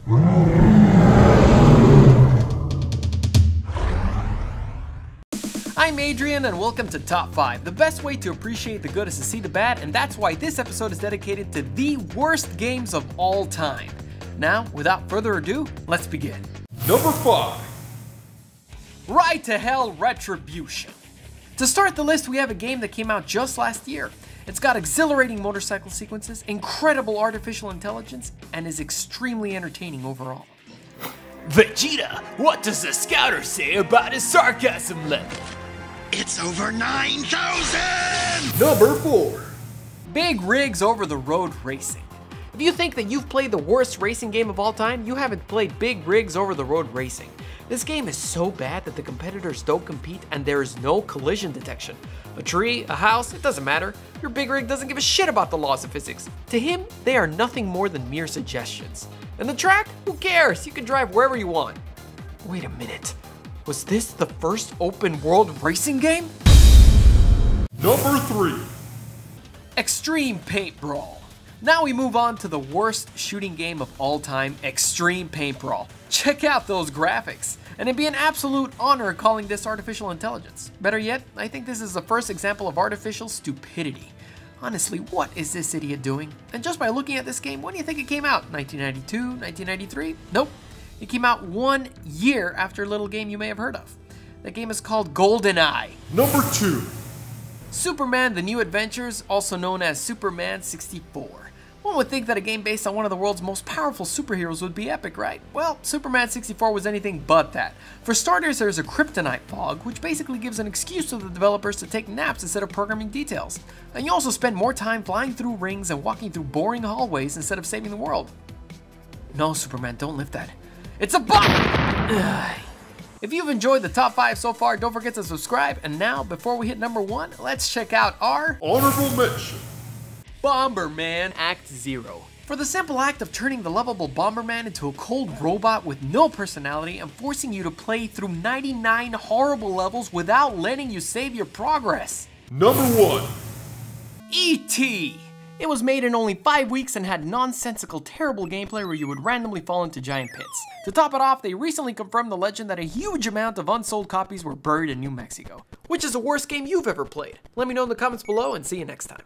I'm Adrian and welcome to Top 5. The best way to appreciate the good is to see the bad, and that's why this episode is dedicated to the worst games of all time. Now, without further ado, let's begin. Number 5. Ride to Hell Retribution. To start the list, we have a game that came out just last year. It's got exhilarating motorcycle sequences, incredible artificial intelligence, and is extremely entertaining overall. Vegeta, what does the scouter say about his sarcasm level? It's over 9,000! Number 4. Big Rigs Over the Road Racing. If you think that you've played the worst racing game of all time, you haven't played Big Rigs Over the Road Racing. This game is so bad that the competitors don't compete and there is no collision detection. A tree, a house, it doesn't matter. Your big rig doesn't give a shit about the laws of physics. To him, they are nothing more than mere suggestions. And the track? Who cares? You can drive wherever you want. Wait a minute. Was this the first open world racing game? Number 3. Extreme Paint Brawl. Now we move on to the worst shooting game of all time, Extreme Paint Brawl. Check out those graphics. And it'd be an absolute honor calling this artificial intelligence. Better yet, I think this is the first example of artificial stupidity. Honestly, what is this idiot doing? And just by looking at this game, when do you think it came out? 1992? 1993? Nope. It came out 1 year after a little game you may have heard of. That game is called GoldenEye. Number 2. Superman: The New Adventures, also known as Superman 64. One would think that a game based on one of the world's most powerful superheroes would be epic, right? Well, Superman 64 was anything but that. For starters, there's a kryptonite fog, which basically gives an excuse to the developers to take naps instead of programming details. And you also spend more time flying through rings and walking through boring hallways instead of saving the world. No, Superman, don't lift that. It's a bug! If you've enjoyed the top 5 so far, don't forget to subscribe. And now, before we hit number 1, let's check out our honorable mention. Bomberman Act Zero. For the simple act of turning the lovable Bomberman into a cold robot with no personality and forcing you to play through 99 horrible levels without letting you save your progress. Number 1. E.T. It was made in only 5 weeks and had nonsensical, terrible gameplay where you would randomly fall into giant pits. To top it off, they recently confirmed the legend that a huge amount of unsold copies were buried in New Mexico. Which is the worst game you've ever played? Let me know in the comments below and see you next time.